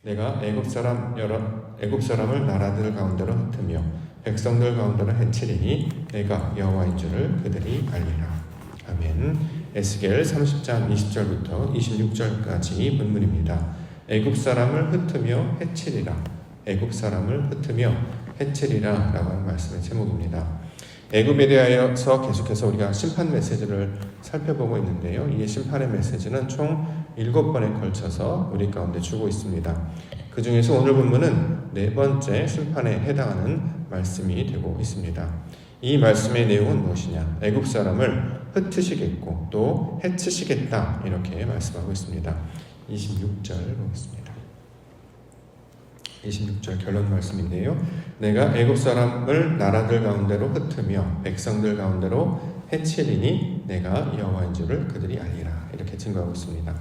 내가 애굽 사람을 나라들 가운데로 흩으며 백성들 가운데로 해치리니 내가 여호와인 줄을 그들이 알리라. 아멘. 에스겔 30장 20절부터 26절까지 본문입니다. 애굽 사람을 흩으며 해치리라. 애굽 사람을 흩으며 해치리라 라고 하는 말씀의 제목입니다. 애굽에 대하여서 계속해서 우리가 심판 메시지를 살펴보고 있는데요. 이 심판의 메시지는 총 7번에 걸쳐서 우리 가운데 주고 있습니다. 그 중에서 오늘 본문은 4번째 심판에 해당하는 말씀이 되고 있습니다. 이 말씀의 내용은 무엇이냐? 애굽 사람을 흩으시겠고 또 해치시겠다 이렇게 말씀하고 있습니다. 26절 보겠습니다. 26절 결론 말씀인데요. 내가 애굽 사람을 나라들 가운데로 흩으며 백성들 가운데로 해치리니 내가 여호와인 줄을 그들이 알리라. 이렇게 증거하고 있습니다.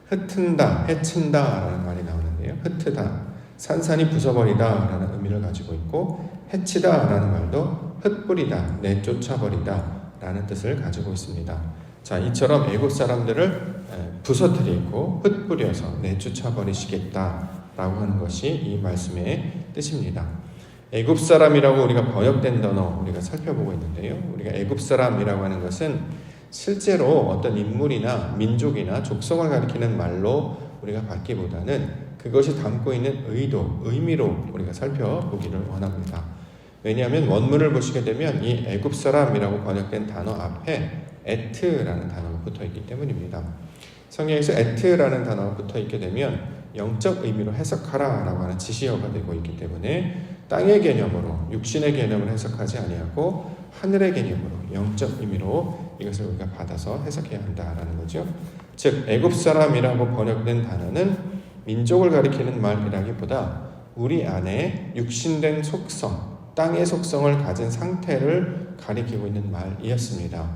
흩은다, 해친다 라는 말이 나오는데요. 흩으다, 산산이 부숴버리다 라는 의미를 가지고 있고, 해치다 라는 말도 흩뿌리다, 내쫓아버리다 라는 뜻을 가지고 있습니다. 자, 이처럼 애굽 사람들을 부서뜨리고 흩뿌려서 내쫓아버리시겠다 라고 하는 것이 이 말씀의 뜻입니다. 애굽 사람이라고 우리가 번역된 단어 우리가 살펴보고 있는데요. 우리가 애굽 사람이라고 하는 것은 실제로 어떤 인물이나 민족이나 족속을 가리키는 말로 우리가 받기보다는 그것이 담고 있는 의도, 의미로 우리가 살펴보기를 원합니다. 왜냐하면 원문을 보시게 되면 이 애굽 사람이라고 번역된 단어 앞에 에트라는 단어가 붙어 있기 때문입니다. 성경에서 에트라는 단어가 붙어 있게 되면 영적 의미로 해석하라 라고 하는 지시어가 되고 있기 때문에 땅의 개념으로 육신의 개념을 해석하지 아니하고 하늘의 개념으로 영적 의미로 이것을 우리가 받아서 해석해야 한다라는 거죠. 즉 애굽 사람이라고 번역된 단어는 민족을 가리키는 말이라기보다 우리 안에 육신된 속성, 땅의 속성을 가진 상태를 가리키고 있는 말이었습니다.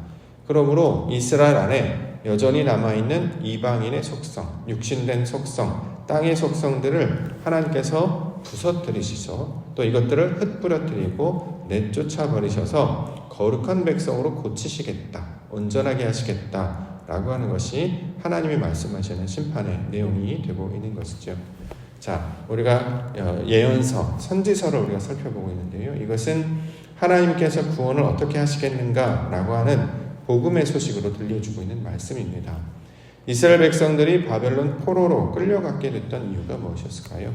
그러므로 이스라엘 안에 여전히 남아있는 이방인의 속성, 육신된 속성, 땅의 속성들을 하나님께서 부서뜨리시소, 또 이것들을 흩뿌려뜨리고 내쫓아버리셔서 거룩한 백성으로 고치시겠다, 온전하게 하시겠다 라고 하는 것이 하나님이 말씀하시는 심판의 내용이 되고 있는 것이죠. 자, 우리가 예언서, 선지서를 우리가 살펴보고 있는데요. 이것은 하나님께서 구원을 어떻게 하시겠는가 라고 하는 복음의 소식으로 들려주고 있는 말씀입니다. 이스라엘 백성들이 바벨론 포로로 끌려가게 됐던 이유가 무엇이었을까요?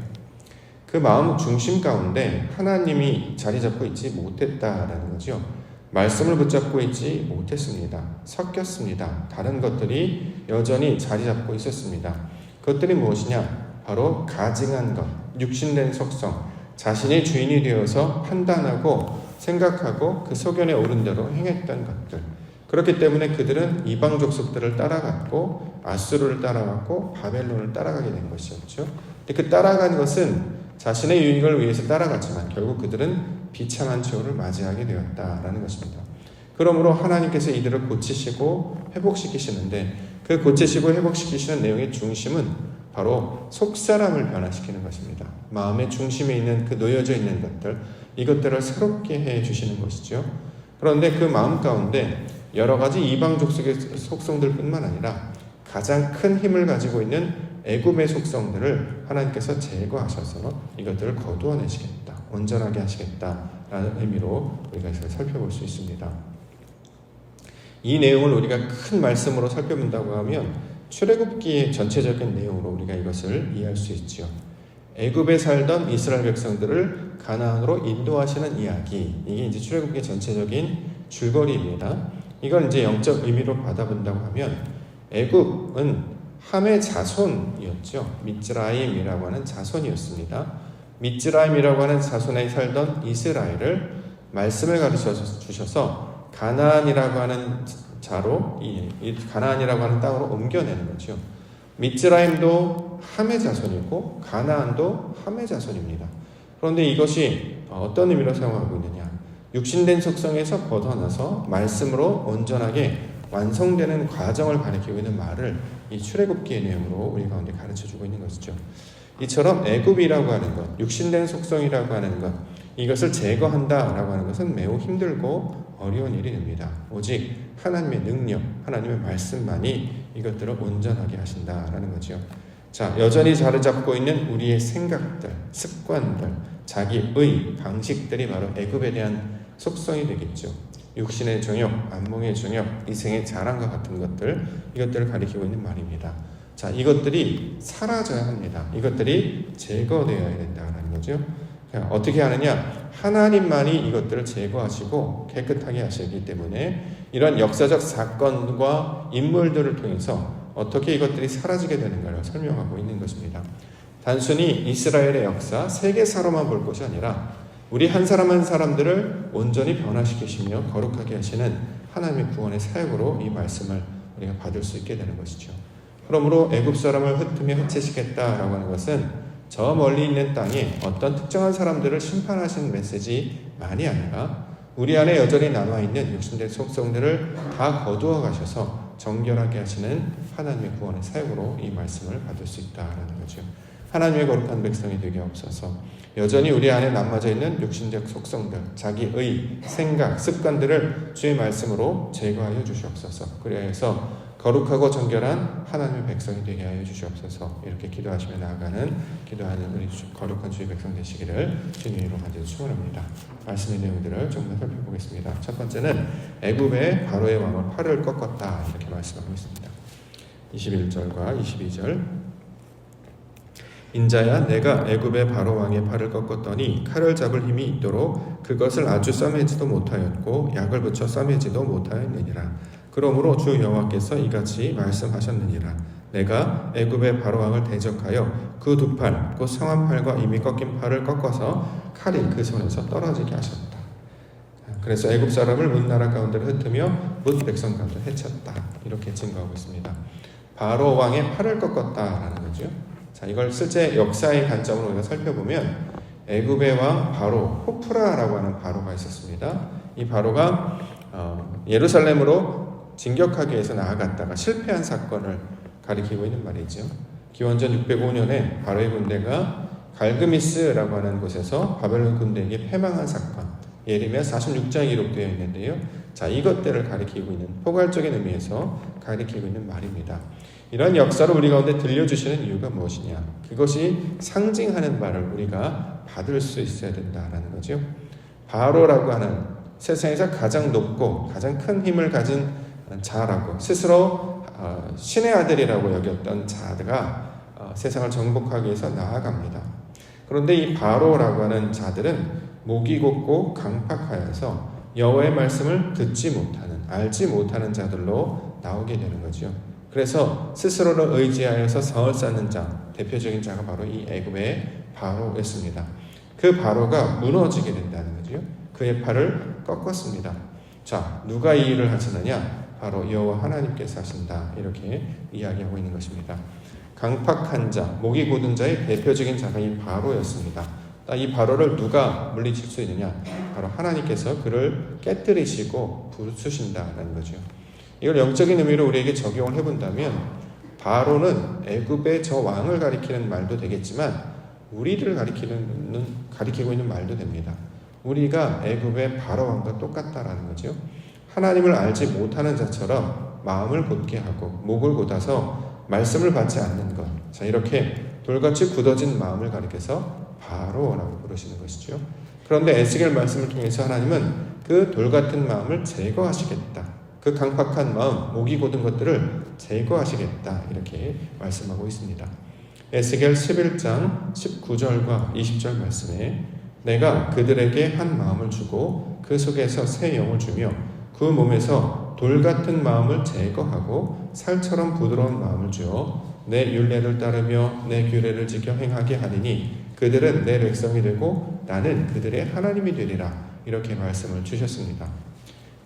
그 마음 중심 가운데 하나님이 자리 잡고 있지 못했다라는 거죠. 말씀을 붙잡고 있지 못했습니다. 섞였습니다. 다른 것들이 여전히 자리 잡고 있었습니다. 그것들이 무엇이냐? 바로 가증한 것, 육신된 속성, 자신의 주인이 되어서 판단하고 생각하고 그 소견에 오른 대로 행했던 것들. 그렇기 때문에 그들은 이방 족속들을 따라갔고 아수르를 따라갔고 바벨론을 따라가게 된 것이었죠. 그 따라간 것은 자신의 유익을 위해서 따라갔지만 결국 그들은 비참한 최후를 맞이하게 되었다라는 것입니다. 그러므로 하나님께서 이들을 고치시고 회복시키시는데 그 고치시고 회복시키시는 내용의 중심은 바로 속사람을 변화시키는 것입니다. 마음의 중심에 있는 그 놓여져 있는 것들, 이것들을 새롭게 해주시는 것이죠. 그런데 그 마음 가운데 여러 가지 이방 족속의 속성들뿐만 아니라 가장 큰 힘을 가지고 있는 애굽의 속성들을 하나님께서 제거하셔서 이것들을 거두어내시겠다, 온전하게 하시겠다라는 의미로 우리가 이것을 살펴볼 수 있습니다. 이 내용을 우리가 큰 말씀으로 살펴본다고 하면 출애굽기의 전체적인 내용으로 우리가 이것을 이해할 수 있죠. 애굽에 살던 이스라엘 백성들을 가나안으로 인도하시는 이야기, 이게 이제 출애굽기의 전체적인 줄거리입니다. 이걸 이제 영적 의미로 받아본다고 하면 애굽은 함의 자손이었죠. 미츠라임이라고 하는 자손이었습니다. 미츠라임이라고 하는 자손에 살던 이스라엘을 말씀을 가르쳐 주셔서 가나안이라고 하는 자로 이 가나안이라고 하는 땅으로 옮겨내는 거죠. 미츠라임도 함의 자손이고 가나안도 함의 자손입니다. 그런데 이것이 어떤 의미로 사용하고 있느냐? 육신된 속성에서 벗어나서 말씀으로 온전하게 완성되는 과정을 가리키고 있는 말을 이 출애굽기의 내용으로 우리 가운데 가르쳐주고 있는 것이죠. 이처럼 애굽이라고 하는 것, 육신된 속성이라고 하는 것, 이것을 제거한다라고 하는 것은 매우 힘들고 어려운 일이 됩니다. 오직 하나님의 능력, 하나님의 말씀만이 이것들을 온전하게 하신다라는 거죠. 자, 여전히 자리 잡고 있는 우리의 생각들, 습관들, 자기의 방식들이 바로 애굽에 대한 속성이 되겠죠. 육신의 정욕, 안목의 정욕, 이생의 자랑과 같은 것들, 이것들을 가리키고 있는 말입니다. 자, 이것들이 사라져야 합니다. 이것들이 제거되어야 된다는 거죠. 어떻게 하느냐? 하나님만이 이것들을 제거하시고 깨끗하게 하시기 때문에 이런 역사적 사건과 인물들을 통해서 어떻게 이것들이 사라지게 되는가를 설명하고 있는 것입니다. 단순히 이스라엘의 역사, 세계사로만 볼 것이 아니라 우리 한 사람 한 사람들을 온전히 변화시키시며 거룩하게 하시는 하나님의 구원의 사역으로 이 말씀을 우리가 받을 수 있게 되는 것이죠. 그러므로 애굽 사람을 흩으며 해체시켰다라고 하는 것은 저 멀리 있는 땅에 어떤 특정한 사람들을 심판하시는 메시지만이 아니라 우리 안에 여전히 남아있는 육신의 속성들을 다 거두어 가셔서 정결하게 하시는 하나님의 구원의 사역으로 이 말씀을 받을 수 있다라는 거죠. 하나님의 거룩한 백성이 되게 없어서 여전히 우리 안에 남아져 있는 육신적 속성들, 자기의 생각, 습관들을 주의 말씀으로 제거하여 주시옵소서. 그래서 거룩하고 정결한 하나님의 백성이 되게 하여 주시옵소서. 이렇게 기도하시며 나아가는 기도하는 우리 거룩한 주의 백성 되시기를 주님 이름으로 간절히 축원합니다. 말씀의 내용들을 좀 더 살펴보겠습니다. 첫 번째는 애굽의 바로의 왕을 팔을 꺾었다 이렇게 말씀하고 있습니다. 21절과 22절 인자야 내가 애굽의 바로 왕의 팔을 꺾었더니 칼을 잡을 힘이 있도록 그것을 아주 싸매지도 못하였고 약을 붙여 싸매지도 못하였느니라. 그러므로 주 여호와께서 이같이 말씀하셨느니라. 내가 애굽의 바로 왕을 대적하여 그 두 팔, 곧 상한 팔과 이미 꺾인 팔을 꺾어서 칼이 그 손에서 떨어지게 하셨다. 그래서 애굽 사람을 문 나라 가운데로 흩으며 문 백성 가운데 해쳤다. 이렇게 증거하고 있습니다. 바로 왕의 팔을 꺾었다라는 거죠. 자, 이걸 실제 역사의 관점으로 우리가 살펴보면 애굽의 왕 바로 호프라라고 하는 바로가 있었습니다. 이 바로가 예루살렘으로 진격하기 위해서 나아갔다가 실패한 사건을 가리키고 있는 말이죠. 기원전 605년에 바로의 군대가 갈그미스라고 하는 곳에서 바벨론 군대에게 패망한 사건, 예레미야 46장에 기록되어 있는데요. 자, 이것들을 가리키고 있는 포괄적인 의미에서 가리키고 있는 말입니다. 이런 역사를 우리 가운데 들려주시는 이유가 무엇이냐? 그것이 상징하는 바를 우리가 받을 수 있어야 된다는 거죠. 바로라고 하는 세상에서 가장 높고 가장 큰 힘을 가진 자라고 스스로 신의 아들이라고 여겼던 자가 세상을 정복하기 위해서 나아갑니다. 그런데 이 바로라고 하는 자들은 목이 곧고 강팍하여서 여호와의 말씀을 듣지 못하는, 알지 못하는 자들로 나오게 되는 거죠. 그래서 스스로를 의지하여서 성을 쌓는 자, 대표적인 자가 바로 이 애굽의 바로였습니다. 그 바로가 무너지게 된다는 거죠. 그의 팔을 꺾었습니다. 자, 누가 이 일을 하시느냐? 바로 여호와 하나님께서 하신다. 이렇게 이야기하고 있는 것입니다. 강팍한 자, 목이 곧은 자의 대표적인 자가 이 바로였습니다. 이 바로를 누가 물리칠 수 있느냐? 바로 하나님께서 그를 깨뜨리시고 부수신다는 거죠. 이걸 영적인 의미로 우리에게 적용을 해본다면 바로는 애굽의 저 왕을 가리키는 말도 되겠지만 우리를 가리키고 있는 말도 됩니다. 우리가 애굽의 바로 왕과 똑같다라는 거죠. 하나님을 알지 못하는 자처럼 마음을 곧게 하고 목을 곧아서 말씀을 받지 않는 것. 자, 이렇게 돌같이 굳어진 마음을 가리켜서 바로라고 부르시는 것이죠. 그런데 에스겔 말씀을 통해서 하나님은 그 돌같은 마음을 제거하시겠다. 그 강팍한 마음, 목이 곧은 것들을 제거하시겠다. 이렇게 말씀하고 있습니다. 에스겔 11장 19절과 20절 말씀에 내가 그들에게 한 마음을 주고 그 속에서 새 영을 주며 그 몸에서 돌같은 마음을 제거하고 살처럼 부드러운 마음을 주어 내 율례를 따르며 내 규례를 지켜 행하게 하리니 그들은 내 백성이 되고 나는 그들의 하나님이 되리라. 이렇게 말씀을 주셨습니다.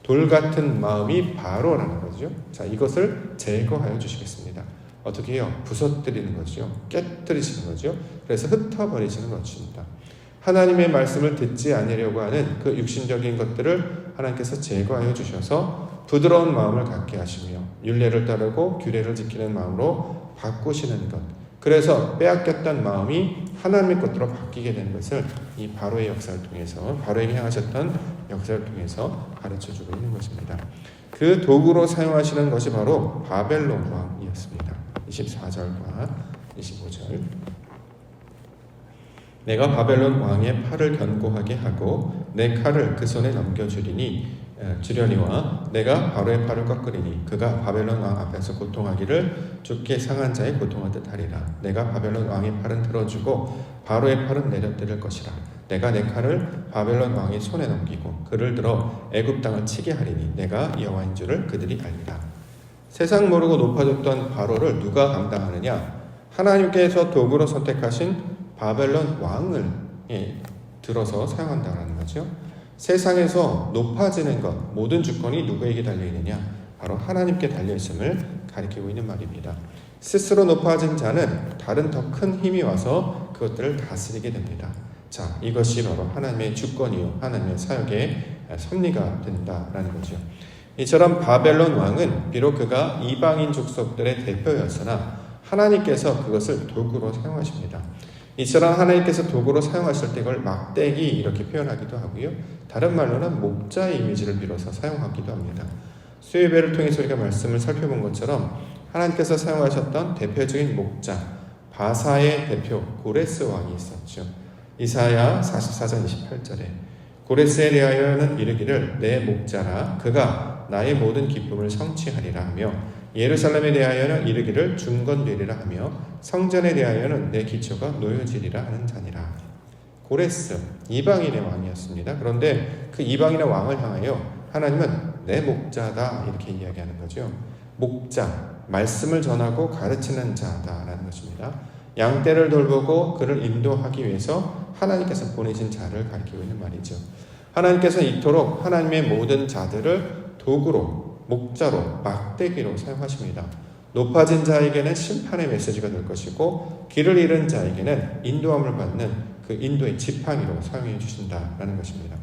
돌같은 마음이 바로라는 거죠. 자, 이것을 제거하여 주시겠습니다. 어떻게 해요? 부서뜨리는 거죠. 깨뜨리시는 거죠. 그래서 흩어버리시는 것입니다. 하나님의 말씀을 듣지 않으려고 하는 그 육신적인 것들을 하나님께서 제거하여 주셔서 부드러운 마음을 갖게 하시며 율례를 따르고 규례를 지키는 마음으로 바꾸시는 것. 그래서 빼앗겼던 마음이 하나님의 것으로 바뀌게 되는 것을 이 바로의 역사를 통해서, 바로에게 행하셨던 역사를 통해서 가르쳐주고 있는 것입니다. 그 도구로 사용하시는 것이 바로 바벨론 왕이었습니다. 24절과 25절. 내가 바벨론 왕의 팔을 견고하게 하고 내 칼을 그 손에 주려니와 내가 바로의 팔을 꺾으리니 그가 바벨론 왕 앞에서 고통하기를 죽게 상한 자의 고통하듯 하리라. 내가 바벨론 왕의 팔은 들어주고 바로의 팔은 내려뜨릴 것이라. 내가 내 칼을 바벨론 왕의 손에 넘기고 그를 들어 애굽 땅을 치게 하리니 내가 여호와인 줄을 그들이 알리라. 세상 모르고 높아졌던 바로를 누가 감당하느냐? 하나님께서 도구로 선택하신 바벨론 왕을 들어서 사용한다는 거죠. 세상에서 높아지는 것, 모든 주권이 누구에게 달려있느냐? 바로 하나님께 달려있음을 가리키고 있는 말입니다. 스스로 높아진 자는 다른 더 큰 힘이 와서 그것들을 다스리게 됩니다. 자, 이것이 바로 하나님의 주권이요 하나님의 사역의 섭리가 된다라는 거죠. 이처럼 바벨론 왕은 비록 그가 이방인 족속들의 대표였으나 하나님께서 그것을 도구로 사용하십니다. 이처럼 하나님께서 도구로 사용하실 때 이걸 막대기 이렇게 표현하기도 하고요. 다른 말로는 목자의 이미지를 빌어서 사용하기도 합니다. 수예배를 통해서 우리가 말씀을 살펴본 것처럼 하나님께서 사용하셨던 대표적인 목자, 바사의 대표 고레스 왕이 있었죠. 이사야 44장 28절에 고레스에 대하여는 이르기를 내 목자라 그가 나의 모든 기쁨을 성취하리라 하며 예루살렘에 대하여는 이르기를 중건되리라 하며 성전에 대하여는 내 기초가 놓여지리라 하는 자니라. 고레스, 이방인의 왕이었습니다. 그런데 그 이방인의 왕을 향하여 하나님은 내 목자다 이렇게 이야기하는 거죠. 목자, 말씀을 전하고 가르치는 자다라는 것입니다. 양떼를 돌보고 그를 인도하기 위해서 하나님께서 보내신 자를 가리키고 있는 말이죠. 하나님께서 이토록 하나님의 모든 자들을 도구로 목자로 막대기로 사용하십니다. 높아진 자에게는 심판의 메시지가 될 것이고 길을 잃은 자에게는 인도함을 받는 그 인도의 지팡이로 사용해 주신다라는 것입니다.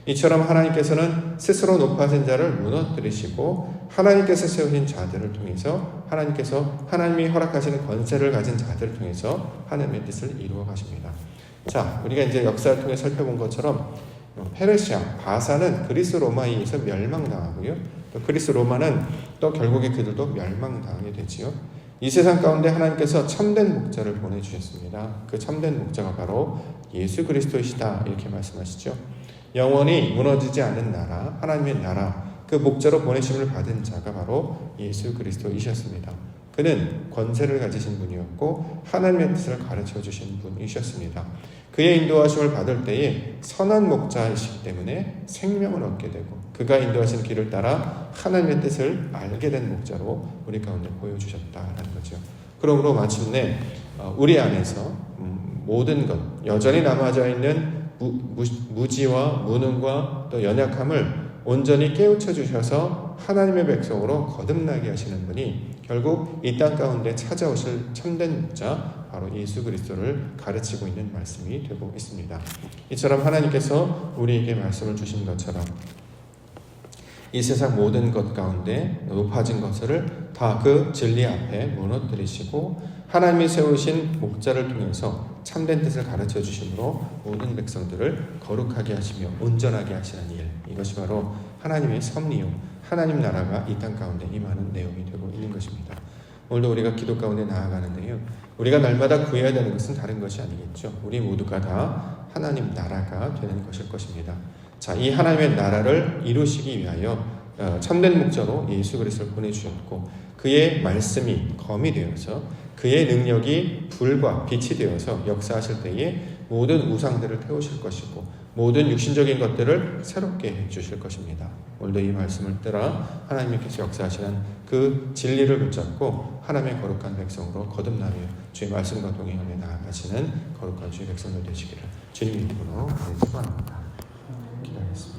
이처럼 하나님께서는 스스로 높아진 자를 무너뜨리시고 하나님께서 세우신 자들을 통해서 하나님이 허락하시는 권세를 가진 자들을 통해서 하나님의 뜻을 이루어 가십니다. 자, 우리가 이제 역사를 통해 살펴본 것처럼 페르시아, 바사는 그리스 로마에 의해서 멸망당하고요. 또 그리스 로마는 또 결국에 그들도 멸망당하게 되지요. 이 세상 가운데 하나님께서 참된 목자를 보내주셨습니다. 그 참된 목자가 바로 예수 그리스도이시다 이렇게 말씀하시죠. 영원히 무너지지 않는 나라, 하나님의 나라, 그 목자로 보내심을 받은 자가 바로 예수 그리스도이셨습니다. 그는 권세를 가지신 분이었고 하나님의 뜻을 가르쳐 주신 분이셨습니다. 그의 인도하심을 받을 때에 선한 목자이시기 때문에 생명을 얻게 되고 그가 인도하신 길을 따라 하나님의 뜻을 알게 된 목자로 우리 가운데 보여주셨다는 거죠. 그러므로 마침내 우리 안에서 모든 것, 여전히 남아져 있는 무지와 무능과 또 연약함을 온전히 깨우쳐 주셔서 하나님의 백성으로 거듭나게 하시는 분이 결국 이 땅 가운데 찾아오실 참된 목자 바로 예수 그리스도를 가르치고 있는 말씀이 되고 있습니다. 이처럼 하나님께서 우리에게 말씀을 주신 것처럼 이 세상 모든 것 가운데 높아진 것을 다 그 진리 앞에 무너뜨리시고 하나님이 세우신 목자를 통해서 참된 뜻을 가르쳐 주심으로 모든 백성들을 거룩하게 하시며 온전하게 하시는 일, 이것이 바로 하나님의 섭리요 하나님 나라가 이 땅 가운데 임하는 내용이 되고 있는 것입니다. 오늘도 우리가 기도 가운데 나아가는데요, 우리가 날마다 구해야 되는 것은 다른 것이 아니겠죠. 우리 모두가 다 하나님 나라가 되는 것일 것입니다. 자, 이 하나님의 나라를 이루시기 위하여 참된 목자로 예수 그리스도를 보내주셨고 그의 말씀이 검이 되어서 그의 능력이 불과 빛이 되어서 역사하실 때에 모든 우상들을 태우실 것이고 모든 육신적인 것들을 새롭게 해주실 것입니다. 오늘도 이 말씀을 따라 하나님께서 역사하시는 그 진리를 붙잡고 하나님의 거룩한 백성으로 거듭나며 주의 말씀과 동행하며 나아가시는 거룩한 주의 백성들 되시기를 주님 이름으로 축원합니다. 기도하겠습니다.